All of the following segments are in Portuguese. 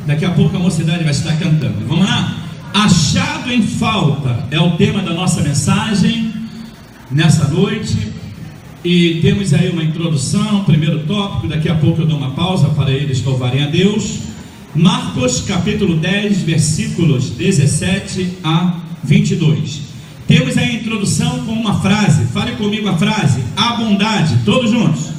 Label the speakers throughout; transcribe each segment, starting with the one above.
Speaker 1: Daqui a pouco a mocidade vai estar cantando. Vamos lá? Achado em falta é o tema da nossa mensagem nessa noite. E temos aí uma introdução, primeiro tópico. Daqui a pouco eu dou uma pausa para eles louvarem a Deus. Marcos capítulo 10, versículos 17 a 22. Temos aí a introdução com uma frase. Fale comigo a frase: a bondade. Todos juntos.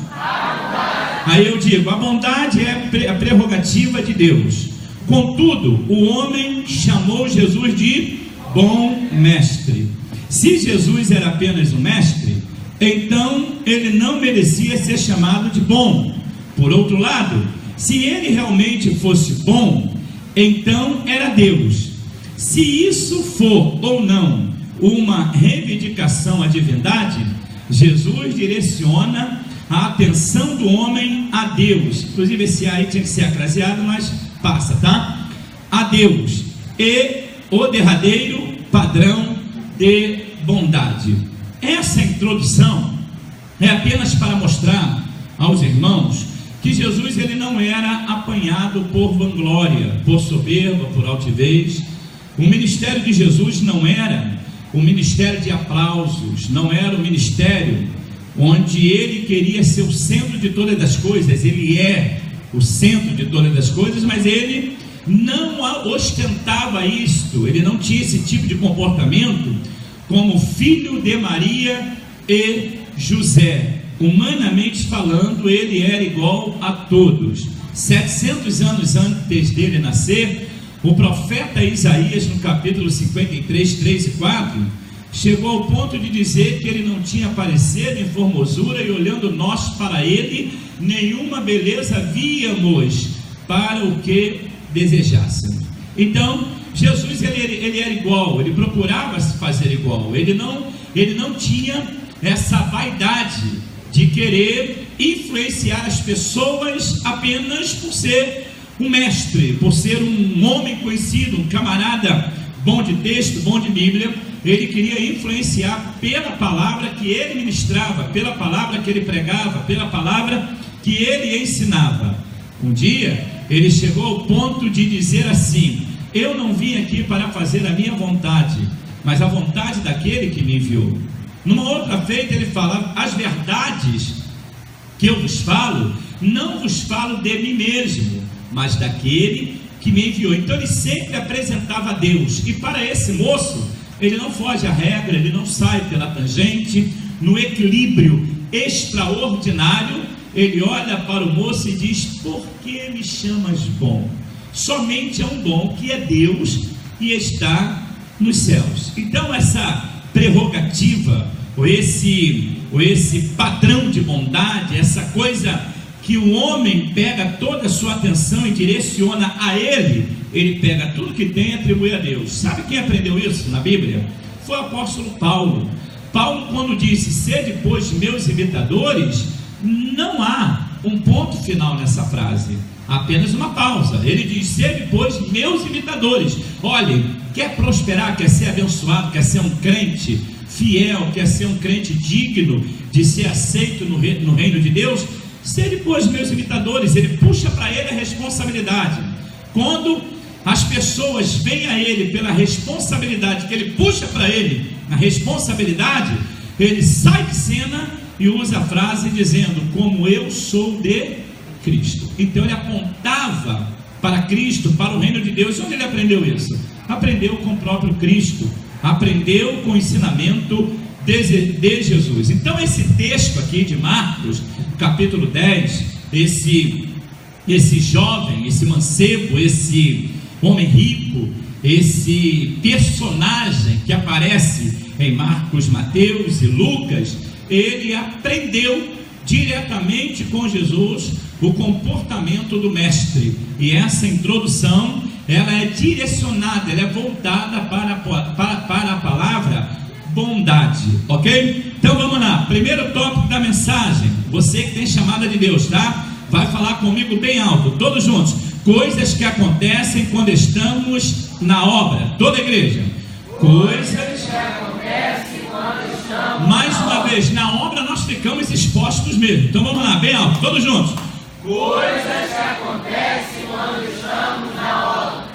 Speaker 1: Aí eu digo: a bondade é a prerrogativa de Deus. Contudo, o homem chamou Jesus de bom mestre. Se Jesus era apenas um mestre, então ele não merecia ser chamado de bom. Por outro lado, se ele realmente fosse bom, então era Deus. Se isso for ou não uma reivindicação à divindade, Jesus direciona a atenção do homem a Deus. Inclusive esse aí tinha que ser acraseado, mas passa, tá? A Deus e o derradeiro padrão de bondade. Essa introdução é apenas para mostrar aos irmãos que Jesus ele não era apanhado por vanglória, por soberba, por altivez. O ministério de Jesus não era o ministério de aplausos, não era o ministério onde ele queria ser o centro de todas as coisas. Ele é o centro de todas as coisas, mas ele não ostentava isto, ele não tinha esse tipo de comportamento como filho de Maria e José. Humanamente falando, ele era igual a todos. 700 anos antes dele nascer, o profeta Isaías, no capítulo 53, 3 e 4, chegou ao ponto de dizer que ele não tinha parecer nem formosura, e olhando nós para ele, nenhuma beleza víamos para o que desejássemos. Então, Jesus ele era igual, ele procurava se fazer igual, ele não tinha essa vaidade de querer influenciar as pessoas apenas por ser um mestre, por ser um homem conhecido, um camarada bom de texto, bom de Bíblia. Ele queria influenciar pela palavra que ele ministrava, pela palavra que ele pregava, pela palavra que ele ensinava. Um dia ele chegou ao ponto de dizer assim: eu não vim aqui para fazer a minha vontade, mas a vontade daquele que me enviou. Numa outra feita ele fala: as verdades que eu vos falo, não vos falo de mim mesmo, mas daquele que me enviou. Então ele sempre apresentava a Deus. E para esse moço, ele não foge à regra, ele não sai pela tangente. No equilíbrio extraordinário, ele olha para o moço e diz: por que me chamas bom? Somente é um bom que é Deus e está nos céus. Então essa prerrogativa, ou esse padrão de bondade, essa coisa que o homem pega toda a sua atenção e direciona a ele pega tudo que tem e atribui a Deus. Sabe quem aprendeu isso na Bíblia? Foi o apóstolo Paulo. Paulo, quando disse: sede, pois, meus imitadores, não há um ponto final nessa frase, apenas uma pausa. Ele diz: sede, pois, meus imitadores. Olhe, quer prosperar, quer ser abençoado, quer ser um crente fiel, quer ser um crente digno de ser aceito no reino de Deus? Sede, pois, meus imitadores. Ele puxa para ele a responsabilidade. Quando as pessoas vêm a ele pela responsabilidade que ele puxa para ele, a responsabilidade, ele sai de cena e usa a frase dizendo: como eu sou de Cristo. Então ele apontava para Cristo, para o reino de Deus. Onde ele aprendeu isso? Aprendeu com o próprio Cristo, aprendeu com o ensinamento de Jesus. Então esse texto aqui de Marcos, capítulo 10, esse jovem, esse mancebo, esse homem rico, esse personagem que aparece em Marcos, Mateus e Lucas, ele aprendeu diretamente com Jesus o comportamento do mestre. E essa introdução, ela é direcionada, ela é voltada para a palavra bondade, ok? Então vamos lá, primeiro tópico da mensagem. Você que tem chamada de Deus, tá? Vai falar comigo bem alto, todos juntos. Coisas que acontecem quando estamos na obra. Toda a igreja. Coisas que acontecem quando estamos. Mais uma vez, na obra nós ficamos expostos mesmo. Então vamos lá, bem alto, todos juntos.
Speaker 2: Coisas que acontecem quando estamos na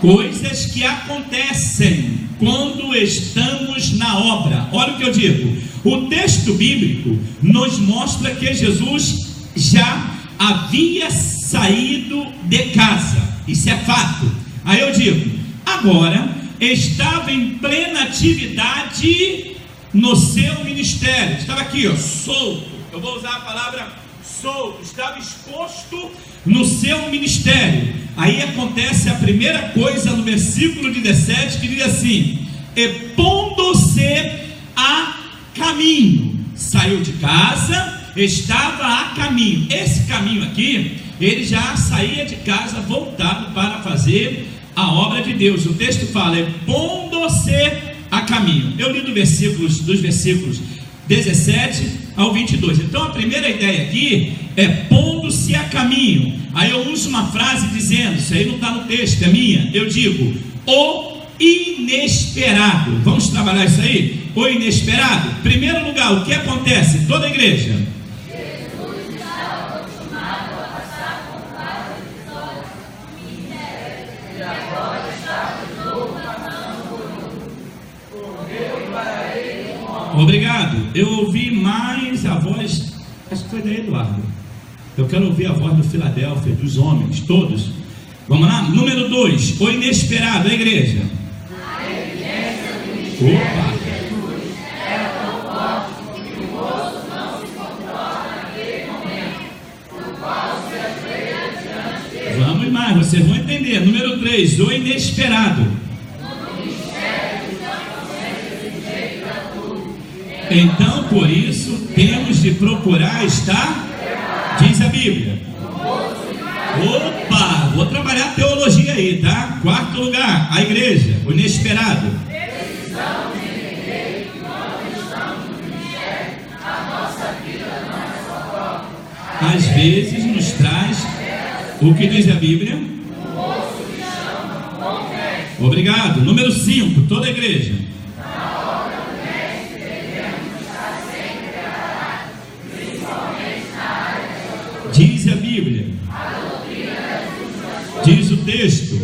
Speaker 1: coisas que acontecem quando estamos na obra. Olha o que eu digo. O texto bíblico nos mostra que Jesus já havia saído de casa. Isso é fato. Aí eu digo, agora estava em plena atividade no seu ministério. Estava aqui, ó, solto. Eu vou usar a palavra solto. Estava exposto no seu ministério. Aí acontece a primeira coisa no versículo 17, que diz assim: e pondo-se a caminho. Saiu de casa, estava a caminho. Esse caminho aqui, ele já saía de casa voltado para fazer a obra de Deus. O texto fala, é pondo-se a caminho. Eu li dos versículos 17 ao 22. Então a primeira ideia aqui é pondo-se a caminho. Aí eu uso uma frase dizendo, isso aí não está no texto, é minha. Eu digo, o inesperado. Vamos trabalhar isso aí? O inesperado. Primeiro lugar, o que acontece? Toda a igreja.
Speaker 2: Jesus estava acostumado a passar por várias pessoas e agora estava de novo passando por um. Correu para ele um homem.
Speaker 1: Obrigado. Eu ouvi mais a voz, acho que foi da Eduardo. Eu quero ouvir a voz do Filadélfia, dos homens, todos. Vamos lá? Número 2, o inesperado, a igreja.
Speaker 2: A evidência do mistério
Speaker 1: Opa!
Speaker 2: de Jesus era tão forte que o moço não se controla naquele momento, no qual se ajoelha diante dele.
Speaker 1: Vamos mais, vocês vão entender. Número 3, o inesperado.
Speaker 2: No mistério estamos sempre sujeitos a tudo.
Speaker 1: Então, por isso, temos de procurar estar, diz a Bíblia. Opa, vou trabalhar teologia aí, tá? Quarto lugar, a igreja, o inesperado.
Speaker 2: Precisamos entender que quando estamos no mistério, a nossa vida não é só própria.
Speaker 1: Às vezes nos traz o que diz a Bíblia.
Speaker 2: O moço que chama bom mestre.
Speaker 1: Obrigado. Número 5, toda a igreja.
Speaker 2: Na obra do mestre devemos estar sempre preparados, principalmente na área da doutrina.
Speaker 1: Diz a Bíblia.
Speaker 2: A doutrina das últimas coisas.
Speaker 1: Diz o texto.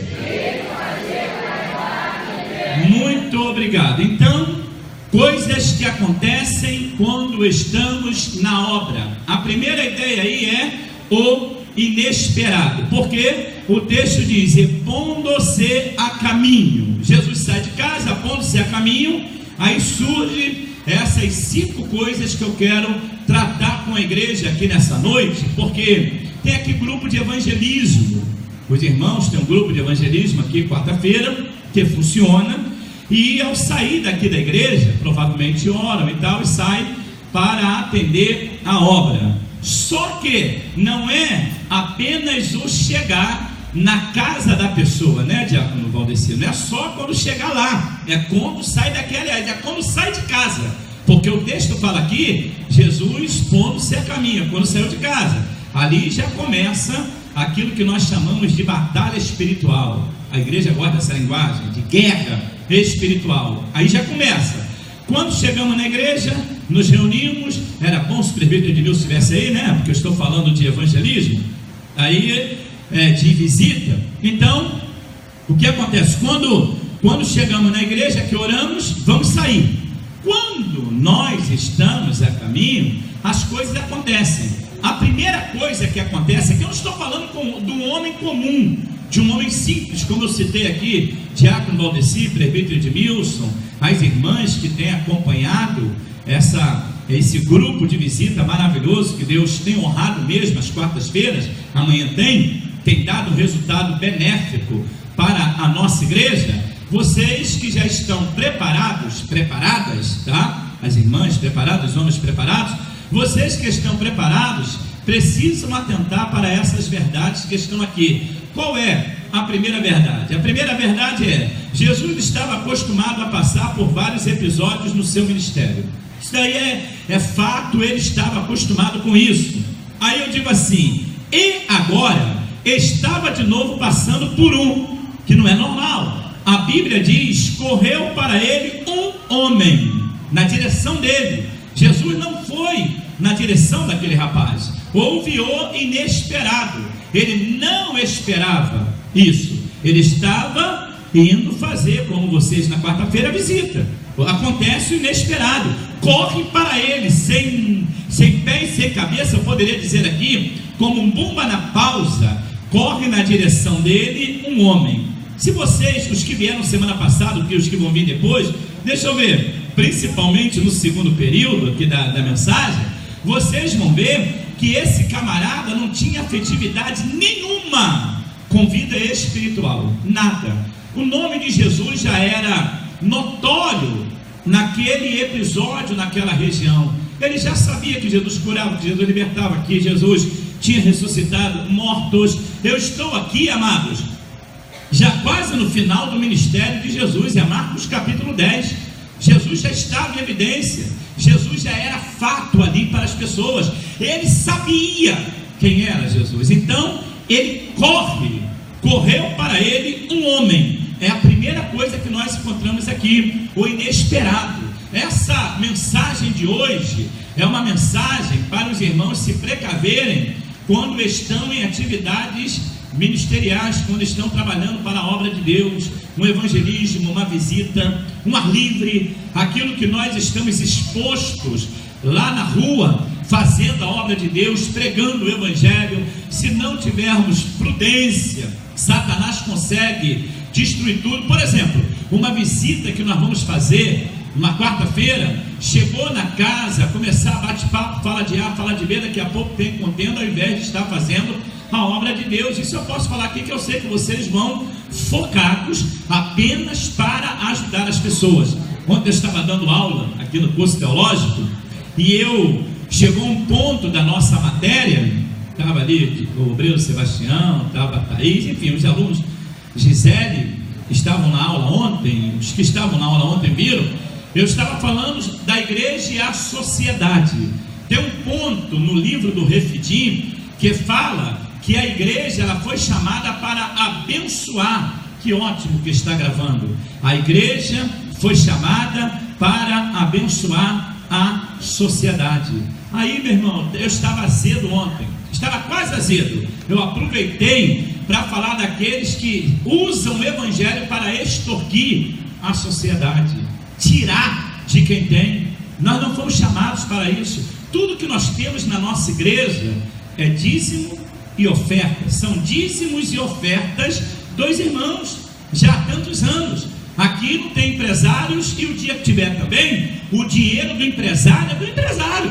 Speaker 1: Muito obrigado. Então, coisas que acontecem quando estamos na obra. A primeira ideia aí é o inesperado, porque o texto diz, e pondo-se a caminho. Jesus sai de casa, pondo-se a caminho. Aí surge essas 5 coisas que eu quero tratar com a igreja aqui nessa noite, porque tem aqui grupo de evangelismo. Os irmãos têm um grupo de evangelismo aqui quarta-feira, que funciona, e ao sair daqui da igreja, provavelmente oram e tal, e saem para atender a obra. Só que não é apenas o chegar na casa da pessoa, né, Diácono Valdeci? Não é só quando chegar lá, é quando sai daqui, aliás, é quando sai de casa, porque o texto fala aqui, Jesus pondo-se a caminho, quando saiu de casa, ali já começa aquilo que nós chamamos de batalha espiritual. A igreja gosta dessa linguagem, de guerra espiritual, aí já começa. Quando chegamos na igreja, nos reunimos, era bom se o presbítero Edmilson estivesse aí, né, porque eu estou falando de evangelismo, aí de visita. Então, o que acontece? Quando chegamos na igreja, que oramos, vamos sair. Quando nós estamos a caminho, as coisas acontecem. A primeira coisa que acontece é que eu não estou falando de um homem comum, de um homem simples, como eu citei aqui, Diácono Valdeci, presbítero Edmilson, as irmãs que têm acompanhado esse grupo de visita maravilhoso que Deus tem honrado mesmo às quartas-feiras. Amanhã tem dado um resultado benéfico para a nossa igreja. Vocês que já estão preparadas, tá? As irmãs preparadas, os homens preparados, vocês que estão preparados precisam atentar para essas verdades que estão aqui. Qual é a primeira verdade? A primeira verdade é: Jesus estava acostumado a passar por vários episódios no seu ministério. Isso daí é fato, ele estava acostumado com isso. Aí eu digo assim, e agora estava de novo passando por um, que não é normal. A Bíblia diz, correu para ele um homem, na direção dele. Jesus não foi na direção daquele rapaz. Houve o inesperado. Ele não esperava isso. Ele estava indo fazer, como vocês na quarta-feira, a visita. Acontece o inesperado, corre para ele, sem pé e sem cabeça, eu poderia dizer aqui, como um bumba na pausa, corre na direção dele um homem. Se vocês, os que vieram semana passada, que os que vão vir depois, deixa eu ver, principalmente no segundo período aqui da mensagem, vocês vão ver que esse camarada não tinha afetividade nenhuma com vida espiritual, nada. O nome de Jesus já era notório naquele episódio, naquela região. Ele já sabia que Jesus curava, que Jesus libertava, que Jesus tinha ressuscitado mortos. Eu estou aqui, amados, já quase no final do ministério de Jesus, é Marcos capítulo 10. Jesus já estava em evidência, Jesus já era fato ali para as pessoas, ele sabia quem era Jesus. Então ele correu para ele um homem. É a primeira coisa que nós encontramos aqui, o inesperado. Essa mensagem de hoje é uma mensagem para os irmãos se precaverem quando estão em atividades ministeriais, quando estão trabalhando para a obra de Deus, um evangelismo, uma visita, um ar livre, aquilo que nós estamos expostos lá na rua, fazendo a obra de Deus, pregando o evangelho. Se não tivermos prudência, Satanás consegue destruir tudo. Por exemplo, uma visita que nós vamos fazer uma quarta-feira, chegou na casa, começar a bate-papo, fala de A, fala de B, daqui a pouco tem contenda, ao invés de estar fazendo a obra de Deus. Isso eu posso falar aqui, que eu sei que vocês vão focados apenas para ajudar as pessoas. Ontem eu estava dando aula aqui no curso teológico, e chegou um ponto da nossa matéria, estava ali o Breno Sebastião, estava a Thaís, enfim, os alunos, Gisele, estavam na aula ontem, os que estavam na aula ontem viram. Eu estava falando da igreja e a sociedade. Tem um ponto no livro do Refidim que fala que a igreja ela foi chamada para abençoar. Que ótimo que está gravando. A igreja foi chamada para abençoar a sociedade. Aí, meu irmão, eu estava azedo ontem, estava quase azedo. Eu aproveitei para falar daqueles que usam o evangelho para extorquir a sociedade, tirar de quem tem. Nós não fomos chamados para isso. Tudo que nós temos na nossa igreja é dízimo e oferta. São dízimos e ofertas dos irmãos, já há tantos anos. Aqui não tem empresários, e o dia que tiver também, o dinheiro do empresário é do empresário.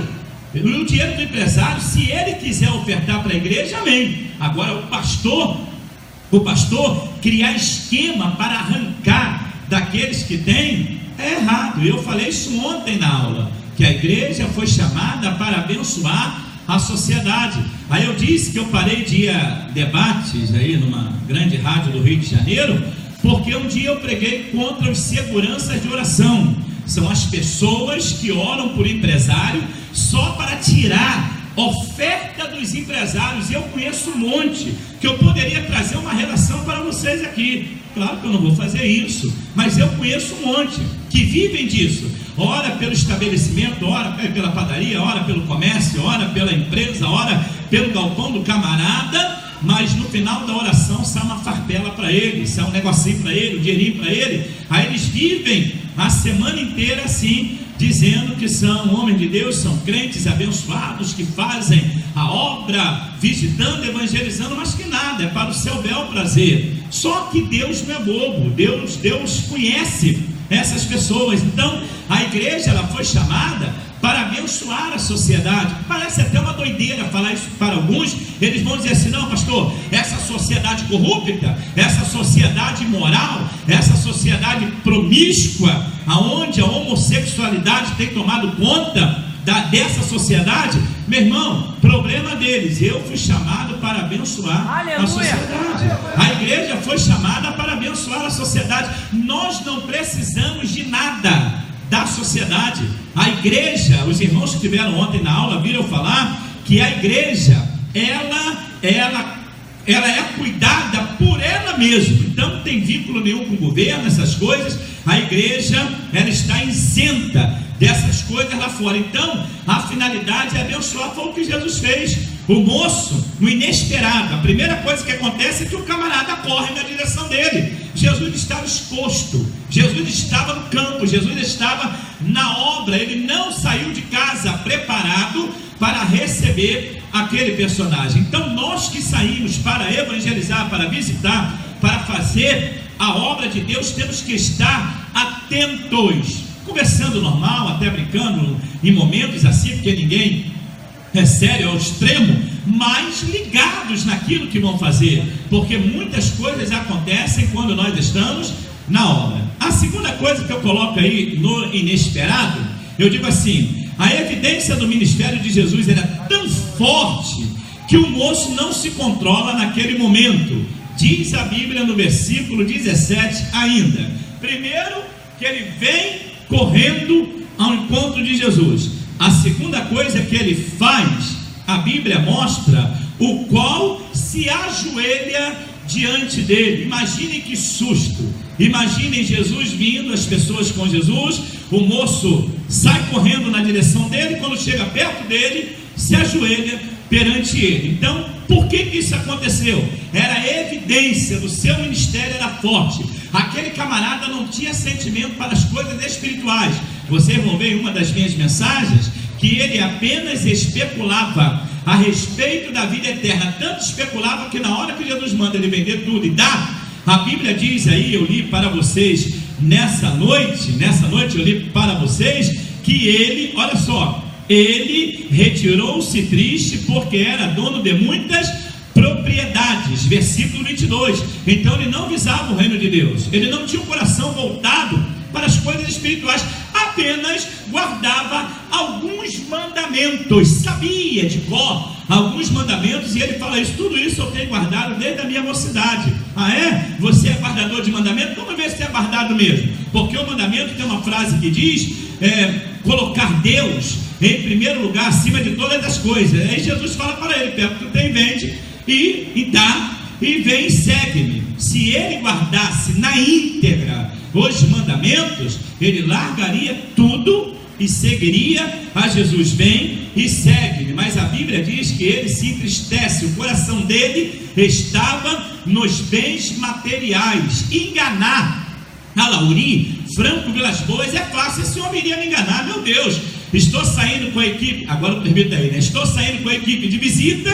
Speaker 1: O dinheiro do empresário, se ele quiser ofertar para a igreja, amém. Agora o pastor criar esquema para arrancar daqueles que têm, é errado. Eu falei isso ontem na aula, que a igreja foi chamada para abençoar a sociedade. Aí eu disse que eu parei de ir a debates aí numa grande rádio do Rio de Janeiro, porque um dia eu preguei contra os seguranças de oração. São as pessoas que oram por empresário só para tirar oferta dos empresários. Eu conheço um monte que eu poderia trazer uma relação para vocês aqui. Claro que eu não vou fazer isso, mas eu conheço um monte que vivem disso. Ora pelo estabelecimento, ora pela padaria, ora pelo comércio, ora pela empresa, ora pelo galpão do camarada, mas no final da oração sai uma farpela para ele, sai um negocinho para ele, um dinheirinho para ele. Aí eles vivem a semana inteira assim, dizendo que são homens de Deus, são crentes abençoados, que fazem a obra, visitando, evangelizando, mas que nada, é para o seu bel prazer. Só que Deus não é bobo, Deus conhece essas pessoas. Então a igreja ela foi chamada para abençoar a sociedade. Parece até uma doideira falar isso para alguns. Eles vão dizer assim: não, pastor, essa sociedade corrupta, essa sociedade imoral, essa sociedade promíscua, aonde a homossexualidade tem tomado conta dessa sociedade, meu irmão, problema deles. Eu fui chamado para abençoar a sociedade. A igreja foi chamada para abençoar a sociedade. Nós não precisamos de nada da sociedade. A igreja, os irmãos que estiveram ontem na aula viram falar que a igreja ela é cuidada por ela mesma. Então não tem vínculo nenhum com o governo, essas coisas. A igreja ela está isenta dessas coisas lá fora. Então a finalidade é abençoar. Foi o que Jesus fez. o moço, no inesperado, a primeira coisa que acontece é que o camarada corre na direção dele. Jesus estava exposto, Jesus estava no campo, Jesus estava na obra, ele não saiu de casa preparado para receber aquele personagem. Então nós que saímos para evangelizar, para visitar, para fazer a obra de Deus, temos que estar atentos, conversando normal, até brincando em momentos assim, porque ninguém é sério ao extremo, mas ligados naquilo que vão fazer, porque muitas coisas acontecem quando nós estamos na obra. A segunda coisa que eu coloco aí no inesperado, eu digo assim: a evidência do ministério de Jesus era tão forte que o moço não se controla naquele momento. Diz a Bíblia no versículo 17 ainda, primeiro, que ele vem correndo ao encontro de Jesus. A segunda coisa que ele faz, a Bíblia mostra, o qual se ajoelha diante dele. Imaginem que susto, imaginem Jesus vindo, as pessoas com Jesus, o moço sai correndo na direção dele, quando chega perto dele, se ajoelha perante ele. Então, por que isso aconteceu? Era evidência do seu ministério, era forte. Aquele camarada não tinha sentimento para as coisas espirituais. Vocês vão ver em uma das minhas mensagens que ele apenas especulava a respeito da vida eterna. Tanto especulava que na hora que Jesus manda ele vender tudo e dar, a Bíblia diz aí, eu li para vocês nessa noite eu li para vocês que ele, olha só, ele retirou-se triste porque era dono de muitas propriedades, versículo 22. Então ele não visava o reino de Deus, ele não tinha o coração voltado para as coisas espirituais, apenas guardava alguns mandamentos, sabia de cor alguns mandamentos, e ele fala isso: tudo isso eu tenho guardado desde a minha mocidade. Ah é? Você é guardador de mandamento? Vamos ver se é guardado mesmo, porque o mandamento tem uma frase que diz colocar Deus em primeiro lugar acima de todas as coisas. Aí Jesus fala para ele: pega o que tu tem, vende e dá, e vem e segue-me. Se ele guardasse na íntegra os mandamentos, ele largaria tudo e seguiria a Jesus. Vem e segue-me. Mas a Bíblia diz que ele se entristece, o coração dele estava nos bens materiais. Enganar a Lauri, Franco Vilas Boas, é fácil. Esse homem iria me enganar, meu Deus, estou saindo com a equipe, agora permita aí, né? Estou saindo com a equipe de visita,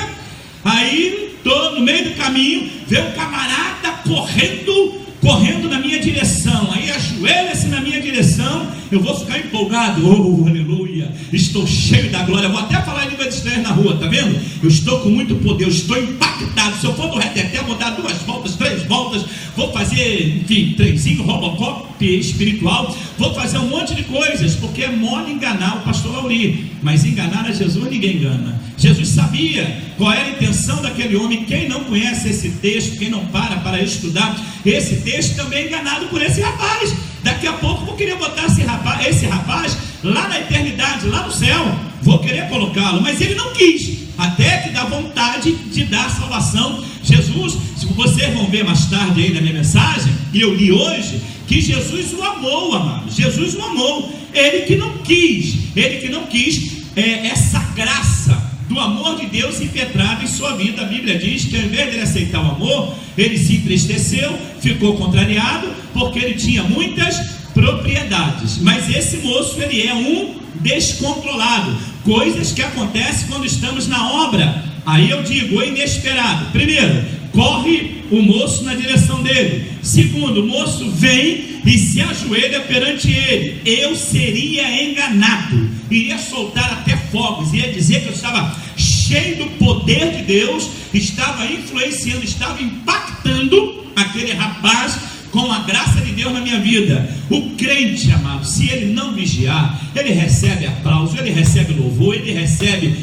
Speaker 1: aí estou no meio do caminho, vê um camarada correndo na minha direção, aí ajoelha-se na minha direção, eu vou ficar empolgado, oh aleluia, estou cheio da glória, vou até falar em línguas estranhas na rua, tá vendo? Eu estou com muito poder, eu estou impactado. Se eu for do reteté, vou dar 2 voltas, 3 voltas, vou fazer, enfim, trenzinho, Robocop espiritual, vou fazer um monte de coisas, porque é mole enganar o pastor Lauri, mas enganar a Jesus ninguém engana. Jesus sabia qual era a intenção daquele homem. Quem não conhece esse texto, quem não para estudar esse texto, também é enganado por esse rapaz. Daqui a pouco vou querer botar esse rapaz lá na eternidade, lá no céu, vou querer colocá-lo, mas ele não quis, até que dá vontade de dar salvação. Jesus, se vocês vão ver mais tarde aí na minha mensagem, e eu li hoje, que Jesus o amou, amados, Jesus o amou, ele que não quis essa graça do amor de Deus impetrado em sua vida. A Bíblia diz que ao invés de ele aceitar o amor, ele se entristeceu, ficou contrariado, porque ele tinha muitas propriedades. Mas esse moço, ele é um descontrolado, coisas que acontecem quando estamos na obra. Aí eu digo, o inesperado: primeiro, corre o moço na direção dele. Segundo, o moço vem e se ajoelha perante ele. Eu seria enganado, iria soltar até fogos, ia dizer que eu estava cheio do poder de Deus, estava influenciando, estava impactando aquele rapaz com a graça de Deus na minha vida. O crente, amado, se ele não vigiar, ele recebe aplauso, ele recebe louvor, ele recebe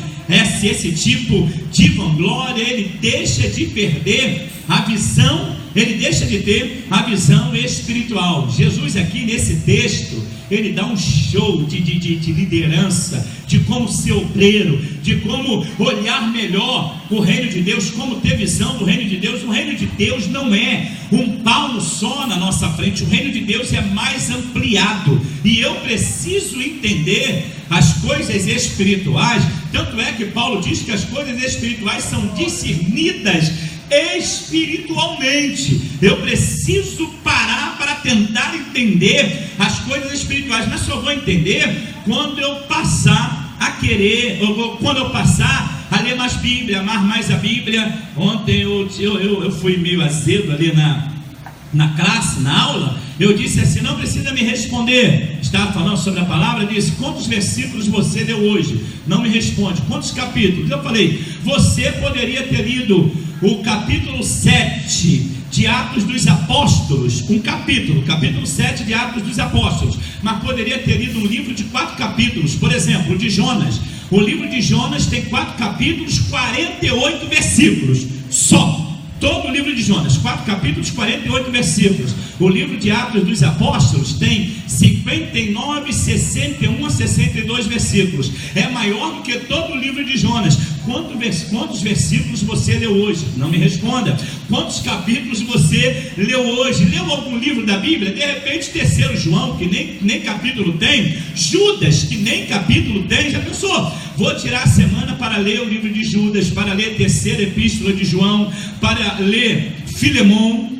Speaker 1: esse tipo de vanglória, ele deixa de perder a visão, ele deixa de ter a visão espiritual. Jesus aqui nesse texto, ele dá um show de liderança, de como ser obreiro, de como olhar melhor o reino de Deus, como ter visão do reino de Deus. O reino de Deus não é um palmo só na nossa frente, o reino de Deus é mais ampliado, e eu preciso entender as coisas espirituais Tanto é que Paulo diz que as coisas espirituais são discernidas espiritualmente. Eu preciso parar para tentar entender as coisas espirituais, mas só vou entender quando eu passar a querer, quando eu passar a ler mais Bíblia, amar mais a Bíblia. Ontem eu fui meio azedo ali na classe, na aula. Eu disse assim: não precisa me responder. Estava falando sobre a palavra, disse: quantos versículos você leu hoje? Não me responde. Quantos capítulos? Eu falei: você poderia ter lido o capítulo 7 de Atos dos Apóstolos, capítulo 7 de Atos dos Apóstolos, mas poderia ter lido um livro de 4 capítulos, por exemplo, o de Jonas. O livro de Jonas tem 4 capítulos, 48 versículos, só. Todo o livro de Jonas, 4 capítulos, 48 versículos. O livro de Atos dos Apóstolos tem 59, 61 a 62 versículos. É maior do que todo o livro de Jonas. Quantos versículos você leu hoje? Não me responda. Quantos capítulos você leu hoje? Leu algum livro da Bíblia? De repente, 3 João, que nem capítulo tem. Judas, que nem capítulo tem. Já pensou? Vou tirar a semana para ler o livro de Judas, para ler a 3ª epístola de João, para ler Filemão.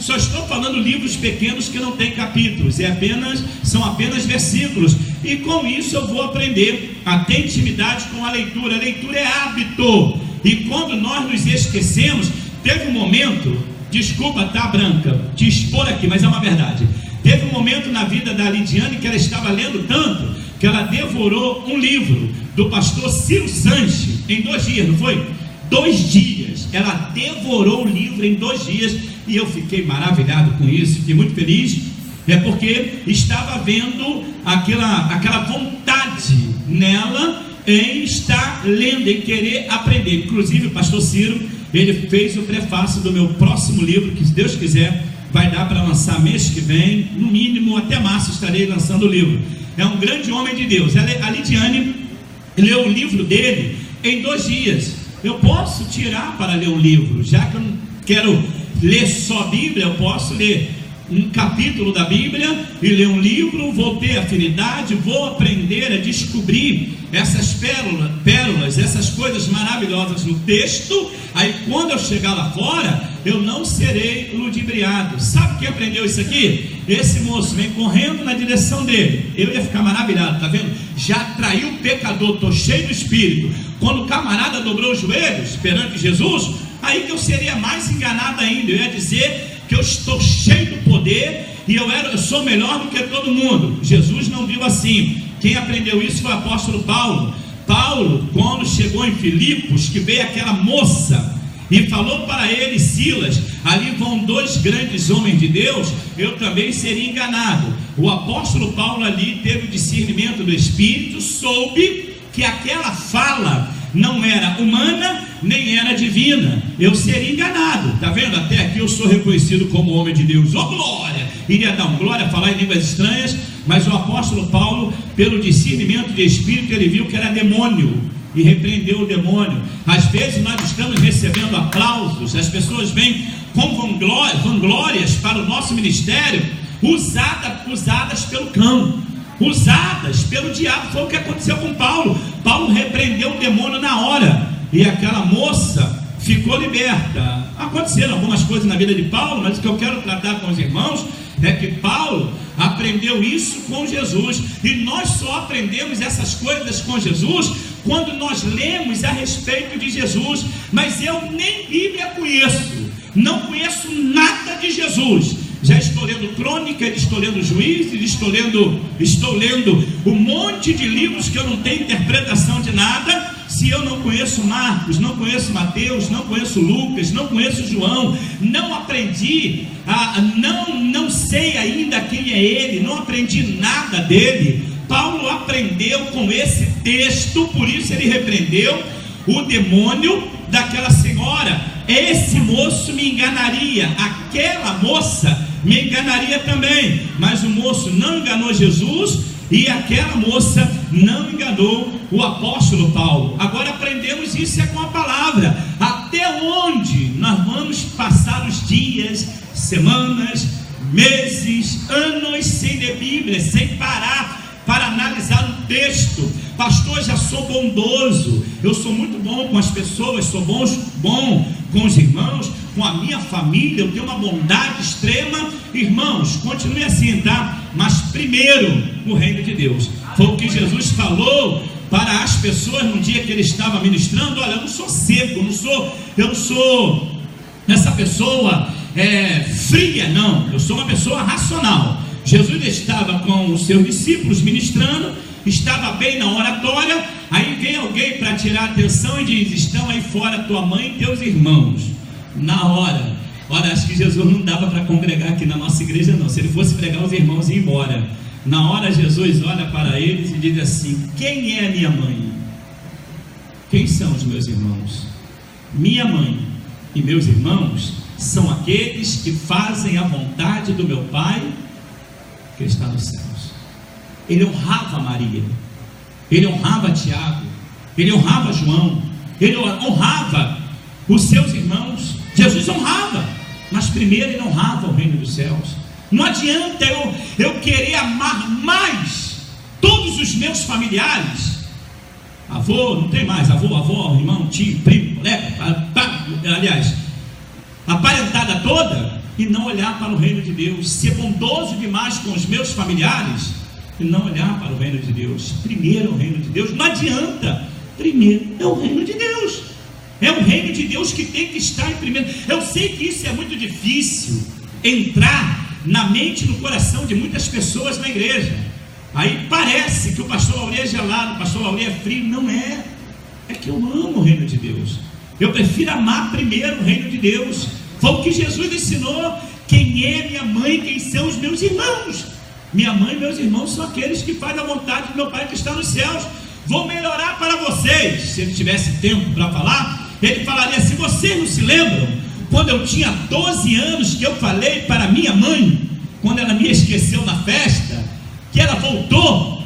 Speaker 1: Só estou falando livros pequenos que não têm capítulos, são apenas versículos. E com isso eu vou aprender a ter intimidade com a leitura. A leitura é hábito. E quando nós nos esquecemos, teve um momento, desculpa, tá, Branca, te expor aqui, mas é uma verdade. Teve um momento na vida da Lidiane que ela estava lendo tanto que ela devorou um livro do pastor Ciro Sanches em 2 dias, não foi? 2 dias, ela devorou o livro em 2 dias, e eu fiquei maravilhado com isso, fiquei muito feliz, porque estava vendo aquela vontade nela em estar lendo, em querer aprender. Inclusive o pastor Ciro, ele fez o prefácio do meu próximo livro, que se Deus quiser, vai dar para lançar mês que vem, no mínimo até março estarei lançando o livro. É um grande homem de Deus. A Lidiane leu o livro dele em 2 dias. Eu posso tirar para ler um livro, já que eu não quero ler só a Bíblia, eu posso ler um capítulo da Bíblia e ler um livro, vou ter afinidade, vou aprender a descobrir essas pérolas, essas coisas maravilhosas no texto. Aí quando eu chegar lá fora, eu não serei ludibriado. Sabe quem aprendeu isso aqui? Esse moço vem correndo na direção dele. Eu ia ficar maravilhado, tá vendo? Já traiu o pecador, estou cheio do Espírito. Quando o camarada dobrou os joelhos perante Jesus, aí que eu seria mais enganado ainda. Eu ia dizer que eu estou cheio do poder e eu sou melhor do que todo mundo. Jesus não viu assim. Quem aprendeu isso foi o apóstolo Paulo. Paulo, quando chegou em Filipos, que veio aquela moça e falou para ele: Silas, ali vão 2 grandes homens de Deus, eu também seria enganado. O apóstolo Paulo ali teve o discernimento do Espírito, soube que aquela fala não era humana, nem era divina. Eu seria enganado, tá vendo? Até aqui eu sou reconhecido como homem de Deus. Oh glória! Iria dar um glória, falar em línguas estranhas, mas o apóstolo Paulo, pelo discernimento de Espírito, ele viu que era demônio e repreendeu o demônio. Às vezes nós estamos recebendo aplausos, as pessoas vêm com vanglórias para o nosso ministério, usadas pelo cão, usadas pelo diabo. Foi o que aconteceu com Paulo. Paulo repreendeu o demônio na hora, e aquela moça ficou liberta. Aconteceram algumas coisas na vida de Paulo, mas o que eu quero tratar com os irmãos é que Paulo aprendeu isso com Jesus, e nós só aprendemos essas coisas com Jesus quando nós lemos a respeito de Jesus. Mas eu nem Bíblia conheço, não conheço nada de Jesus. Já estou lendo Crônica, estou lendo Juízes, estou lendo um monte de livros que eu não tenho interpretação de nada. Se eu não conheço Marcos, não conheço Mateus, não conheço Lucas, não conheço João, não aprendi, não sei ainda quem é ele, não aprendi nada dele. Paulo aprendeu com esse texto, por isso ele repreendeu o demônio daquela senhora. Esse moço me enganaria, aquela moça me enganaria também, mas o moço não enganou Jesus e aquela moça não enganou o apóstolo Paulo. Agora aprendemos isso com a palavra. Até onde nós vamos passar os dias, semanas, meses, anos sem ler Bíblia, sem parar para analisar um texto. Pastor, já sou bondoso, eu sou muito bom com as pessoas, sou bom com os irmãos, com a minha família, eu tenho uma bondade extrema. Irmãos, continue assim, tá? Mas primeiro o reino de Deus. Foi o que Jesus falou para as pessoas no dia que ele estava ministrando. Olha, eu não sou seco, eu não sou essa pessoa fria, não, eu sou uma pessoa racional. Jesus estava com os seus discípulos ministrando, estava bem na oratória, aí vem alguém para tirar a atenção e diz: estão aí fora tua mãe e teus irmãos. Na hora, acho que Jesus não dava para congregar aqui na nossa igreja não, se ele fosse pregar os irmãos iam embora. Na hora Jesus olha para eles e diz assim: quem é minha mãe? Quem são os meus irmãos? Minha mãe e meus irmãos são aqueles que fazem a vontade do meu Pai que está nos céus. Ele honrava Maria, ele honrava Tiago, ele honrava João, ele honrava os seus irmãos. Jesus honrava, mas primeiro ele honrava o reino dos céus. Não adianta eu querer amar mais todos os meus familiares, avô, não tem mais avô, irmão, tio, primo, colega, aliás, a parentada toda, e não olhar para o reino de Deus, ser bondoso demais com os meus familiares e não olhar para o reino de Deus. Primeiro o reino de Deus, não adianta, primeiro é o reino de Deus, é o reino de Deus que tem que estar em primeiro. Eu sei que isso é muito difícil entrar na mente e no coração de muitas pessoas na igreja. Aí parece que o pastor Lauri é gelado, o pastor Lauri é frio. Não é, é que eu amo o reino de Deus, eu prefiro amar primeiro o reino de Deus. Foi o que Jesus ensinou. Quem é minha mãe, quem são os meus irmãos? Minha mãe e meus irmãos são aqueles que fazem a vontade do meu Pai que está nos céus. Vou melhorar para vocês. Se ele tivesse tempo para falar, ele falaria: se vocês não se lembram, quando eu tinha 12 anos, que eu falei para minha mãe, quando ela me esqueceu na festa, que ela voltou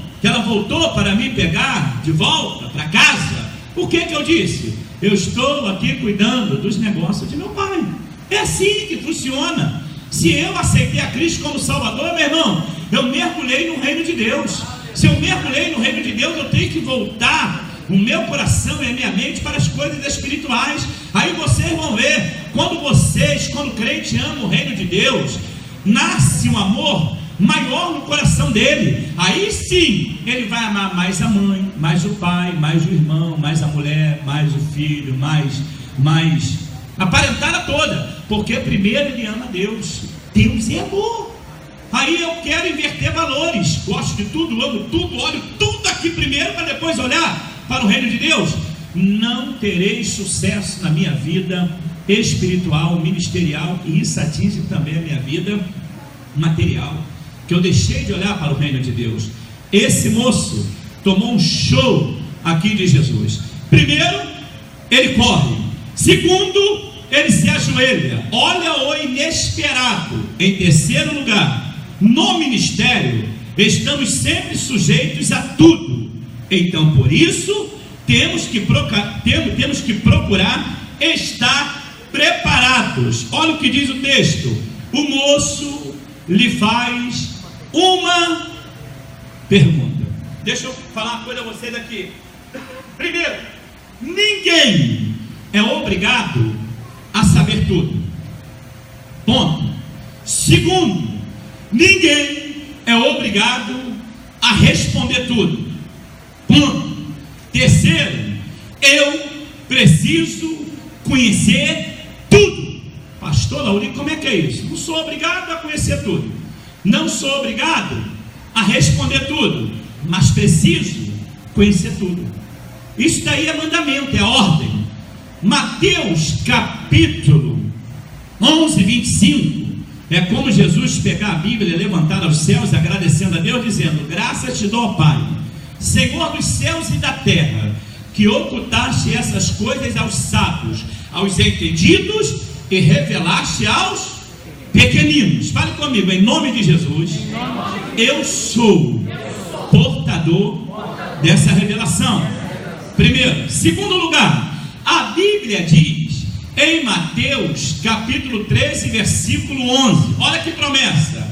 Speaker 1: para me pegar de volta para casa. Por que eu disse? Eu estou aqui cuidando dos negócios de meu pai. É assim que funciona. Se eu aceitei a Cristo como Salvador, meu irmão, eu mergulhei no reino de Deus. Se eu mergulhei no reino de Deus, eu tenho que voltar o meu coração e a minha mente para as coisas espirituais. Aí vocês vão ver, quando o crente ama o reino de Deus, nasce um amor maior no coração dele. Aí sim, ele vai amar mais a mãe, mais o pai, mais o irmão, mais a mulher, mais o filho, mais a parentada toda, porque primeiro ele ama Deus. Deus é amor. Aí eu quero inverter valores, gosto de tudo, amo tudo, olho tudo aqui primeiro para depois olhar para o reino de Deus. Não terei sucesso na minha vida espiritual, ministerial, e isso atinge também a minha vida material, que eu deixei de olhar para o reino de Deus. Esse moço tomou um show aqui de Jesus. Primeiro, ele corre. Segundo, ele se ajoelha. Olha o inesperado. Em terceiro lugar, no ministério estamos sempre sujeitos a tudo. Então, por isso, temos que procurar estar preparados. Olha o que diz o texto. O moço lhe faz uma pergunta. Deixa eu falar uma coisa a vocês aqui. Primeiro, ninguém é obrigado a saber tudo. Ponto. Segundo, ninguém é obrigado a responder tudo. Ponto. Terceiro, eu preciso conhecer tudo. Pastor Lauri, como é que é isso? Não sou obrigado a conhecer tudo, não sou obrigado a responder tudo, mas preciso conhecer tudo. Isso daí é mandamento, é ordem. Mateus capítulo 11, 25, é como Jesus pegar a Bíblia e levantar aos céus, agradecendo a Deus, dizendo: graças te dou, Pai, Senhor dos céus e da terra, que ocultaste essas coisas aos sábios, aos entendidos, e revelaste aos pequeninos. Fale comigo, em nome de Jesus. Eu sou portador dessa revelação. Primeiro. Segundo lugar, a Bíblia diz em Mateus capítulo 13, versículo 11, olha que promessa.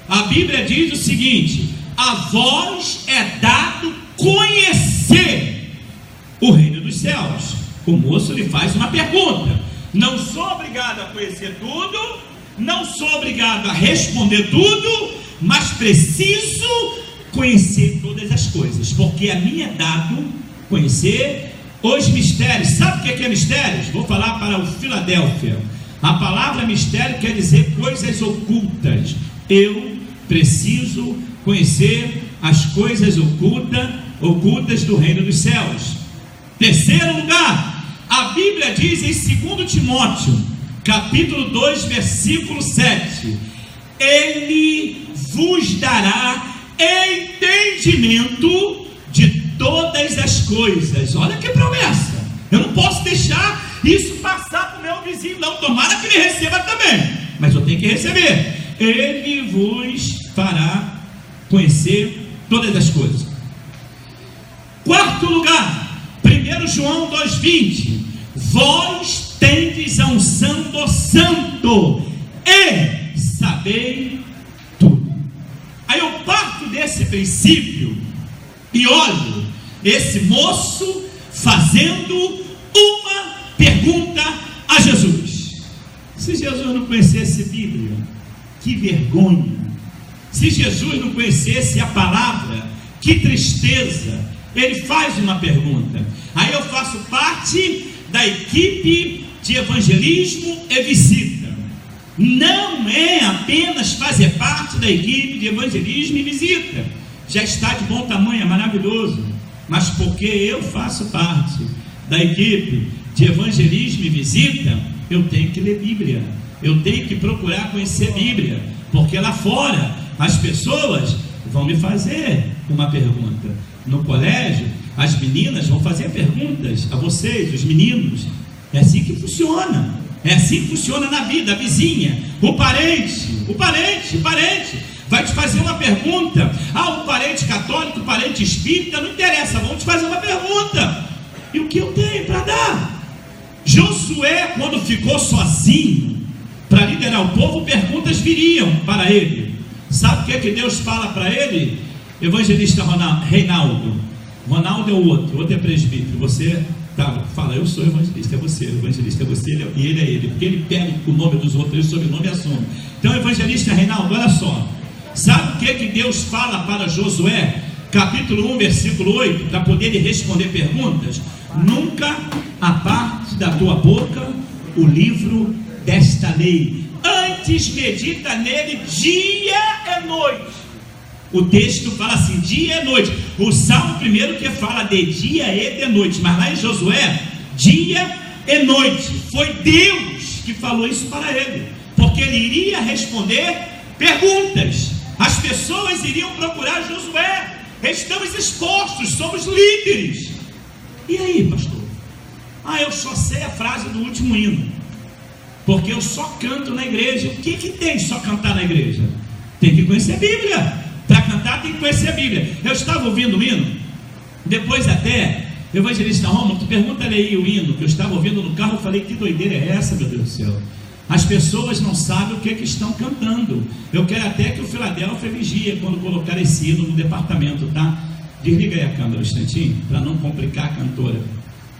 Speaker 1: A Bíblia diz o seguinte: a vós é dado conhecer o reino dos céus. O moço lhe faz uma pergunta. Não sou obrigado a conhecer tudo, não sou obrigado a responder tudo, mas preciso conhecer todas as coisas, porque a mim é dado conhecer os mistérios. Sabe o que é mistérios? Vou falar para o Filadélfia. A palavra mistério quer dizer coisas ocultas. Eu preciso conhecer as coisas ocultas do reino dos céus. Terceiro lugar, a Bíblia diz em 2 Timóteo, capítulo 2, versículo 7: Ele vos dará entendimento de todas as coisas. Olha que promessa! Eu não posso deixar isso passar para o meu vizinho, não. Tomara que ele receba também, mas eu tenho que receber. Ele vos fará conhecer todas as coisas. Quarto lugar, 1 João 2,20: Vós tendes a unção do Santo e sabei tudo. Aí eu parto desse princípio e olho esse moço fazendo uma pergunta a Jesus. Se Jesus não conhecesse Bíblia, que vergonha. Se Jesus não conhecesse a palavra, que tristeza. Ele faz uma pergunta. Aí eu faço parte da equipe de evangelismo e visita. Não é apenas fazer parte da equipe de evangelismo e visita. Já está de bom tamanho, é maravilhoso. Mas porque eu faço parte da equipe de evangelismo e visita, eu tenho que ler Bíblia. Eu tenho que procurar conhecer Bíblia. Porque lá fora as pessoas vão me fazer uma pergunta. No colégio, as meninas vão fazer perguntas a vocês, os meninos. É assim que funciona. É assim que funciona na vida. A vizinha, o parente vai te fazer uma pergunta. Ah, um parente católico, um parente espírita, não interessa, vão te fazer uma pergunta. E o que eu tenho para dar? Josué, quando ficou sozinho para liderar o povo, perguntas viriam para ele. Sabe o que é que Deus fala para ele? Evangelista Reinaldo. Ronaldo é o outro é presbítero. Você fala, eu sou evangelista, é você. O evangelista é você e ele é ele. Porque ele pega o nome dos outros, ele sobrenome e assume. Então, evangelista Reinaldo, olha só. Sabe o que é que Deus fala para Josué? Capítulo 1, versículo 8, para poder lhe responder perguntas. Nunca aparte da tua boca o livro desta lei. Antes medita nele dia e noite. O texto fala assim, dia e noite. O Salmo primeiro que fala de dia e de noite, mas lá em Josué, dia e noite. Foi Deus que falou isso para ele, porque ele iria responder perguntas. As pessoas iriam procurar Josué. Estamos expostos, somos líderes. E aí, pastor? Eu só sei a frase do último hino, porque eu só canto na igreja. O que tem só cantar na igreja? Tem que conhecer a Bíblia. Para cantar tem que conhecer a Bíblia. Eu estava ouvindo o hino, depois até, evangelista Roma, tu pergunta aí o hino, que eu estava ouvindo no carro, eu falei, que doideira é essa, meu Deus do céu? As pessoas não sabem o que estão cantando. Eu quero até que o Filadélfia vigie quando colocar esse hino no departamento, tá? Desliga aí a câmera um instantinho, para não complicar a cantora.